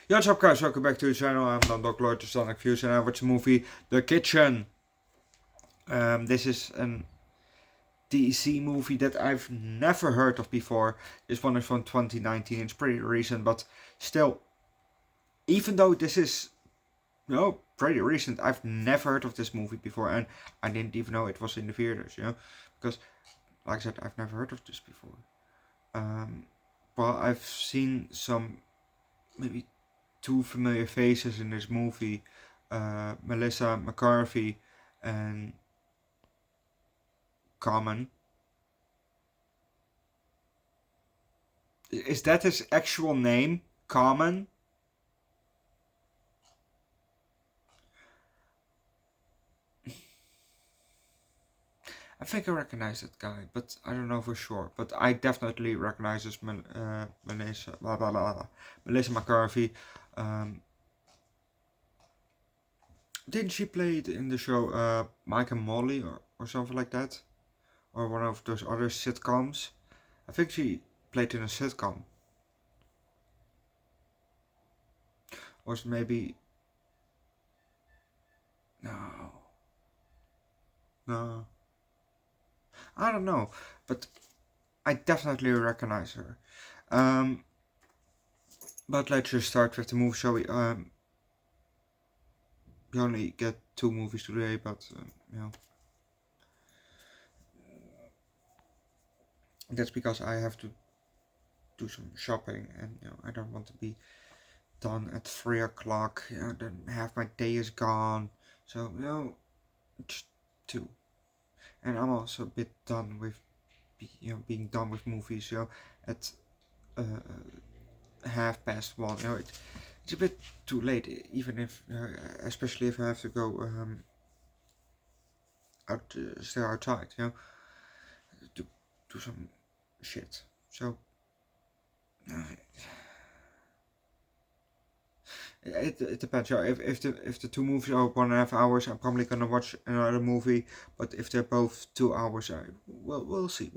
Yo, what's up guys, welcome back to the channel. I'm Underdog Reacts Views and I watch the movie The Kitchen. This is an DC movie that I've never heard of before. This one is from 2019, it's pretty recent, but still, even though this is pretty recent, I've never heard of this movie before, and I didn't even know it was in the theaters, because like I said, I've never heard of this before. Well, I've seen some maybe two familiar faces in this movie, Melissa McCarthy and Common. Is that his actual name? Common? I think I recognize that guy, but I don't know for sure. But I definitely recognize this Melissa, Melissa McCarthy. Didn't she play it in the show Mike and Molly or something like that? Or one of those other sitcoms? I think she played in a sitcom. Or maybe... No. I don't know, but I definitely recognize her. But let's just start with the movie, shall we? We only get 2 movies today, but that's because I have to do some shopping, and I don't want to be done at 3 o'clock. Then half my day is gone. So just 2. And I'm also a bit done with being done with movies. At 1:30. It's a bit too late, even if especially if I have to go stay outside, to do some shit. So it depends. If the 2 movies are 1.5 hours, I'm probably gonna watch another movie. But if they're both 2 hours, we'll see.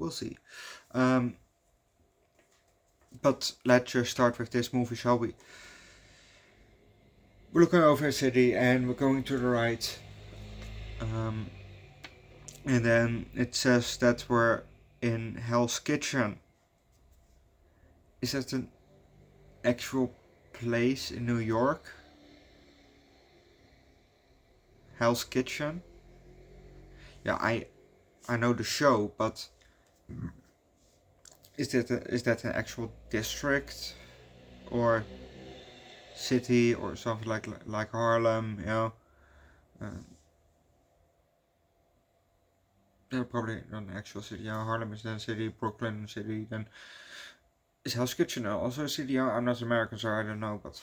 But let's just start with this movie, shall we? We're looking over a city and we're going to the right. And then it says that we're in Hell's Kitchen. Is that an actual place in New York? Hell's Kitchen? Yeah, I know the show, but is that an actual district or city or something like Harlem? They're probably not an actual city. Harlem is then a city, Brooklyn city. Then is Hell's Kitchen also a city? I'm not American, so I don't know, but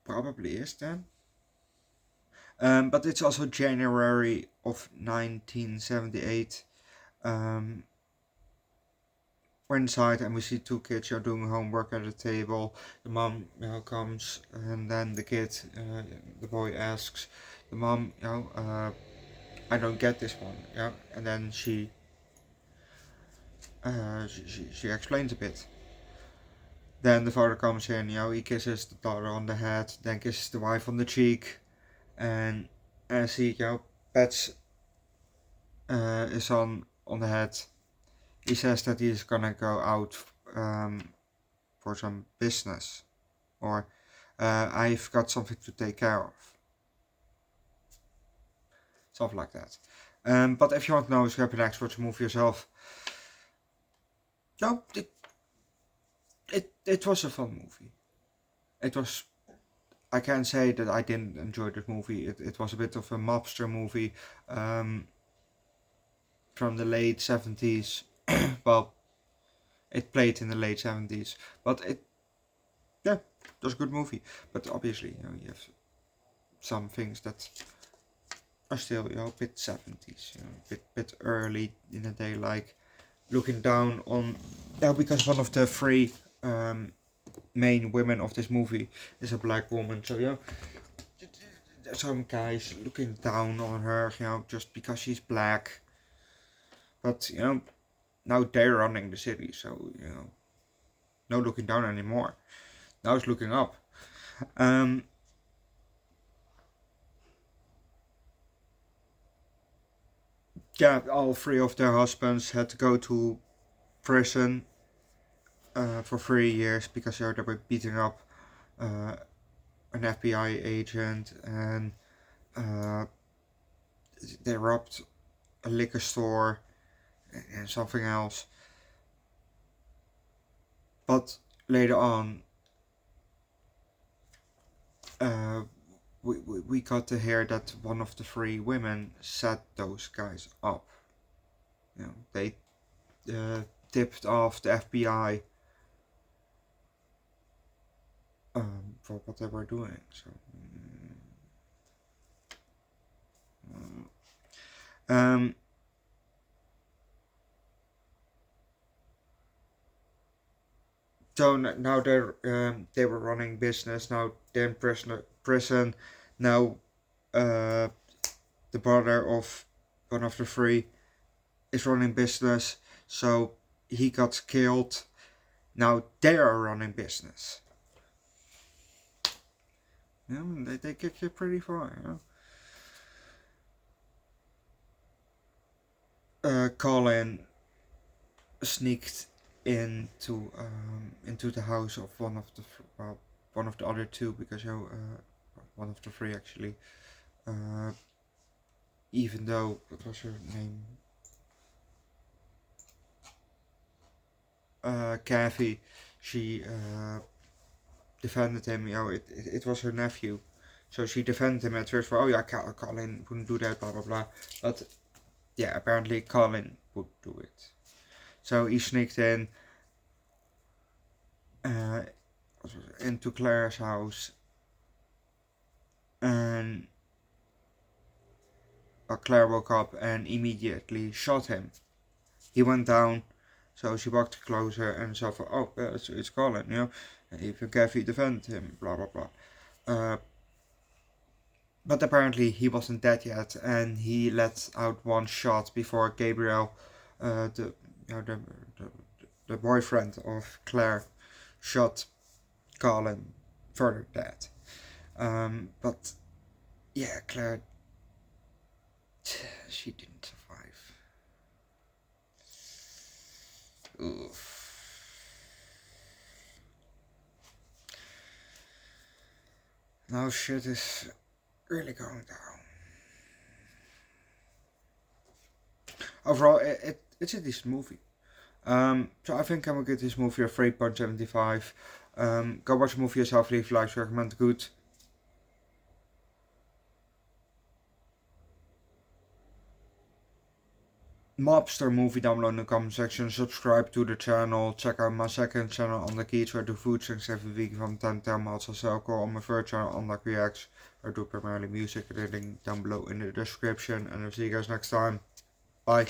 probably is then. But it's also January of 1978. We're inside and we see 2 kids doing homework at a table. The mom comes, and then the kid, the boy asks the mom, I don't get this one, and then she explains a bit. Then the father comes in, he kisses the daughter on the head, then kisses the wife on the cheek, and as he pets his son on the head, he says that he's gonna go out for some business, or I've got something to take care of. Something like that. But if you want to know, skip the next, watch the movie yourself. No, it was a fun movie. It was. I can't say that I didn't enjoy this movie. It was a bit of a mobster movie from the late 70s. Well, it played in the late 70s, but it was a good movie. But obviously, you have some things that are still, a bit 70s, bit early in the day, like looking down on, because one of the 3 main women of this movie is a black woman, so some guys looking down on her, just because she's black. But now they're running the city, so no looking down anymore. Now it's looking up. Yeah, all three of their husbands had to go to prison for 3 years because they were beating up uh, an FBI agent, and they robbed a liquor store and something else. But later on, we got to hear that one of the three women set those guys up. They tipped off the FBI for what they were doing. So, so now they were running business. Now they're in prison. Now the brother of one of the three is running business. So he got killed. Now they are running business. They kick you pretty far. Colin sneaked into the house of one of the other two, because one of the three actually, even though, what was her name, Kathy, she defended him. It was her nephew, so she defended him at first for, oh yeah, Colin wouldn't do that, blah blah blah, but yeah, apparently Colin would do it. So he sneaked in into Claire's house, and Claire woke up and immediately shot him. He went down, so she walked closer and saw, oh, it's Colin, even Kathy defended him, blah blah blah. But apparently he wasn't dead yet, and he let out one shot before Gabriel, the boyfriend of Claire, shot Colin further dead. But yeah, Claire, she didn't survive. Oof. Now shit is really going down. Overall, it's a decent movie. So I think I will give this movie a 3.75. Go watch the movie yourself, leave likes, recommend good. Mobster movie down below in the comment section. Subscribe to the channel. Check out my second channel, Underdog Eats, where I do food things every week from 10 to 10 miles. Also on my third channel, Underdog Reacts, where I do primarily music. The link down below in the description. And I'll see you guys next time. Bye.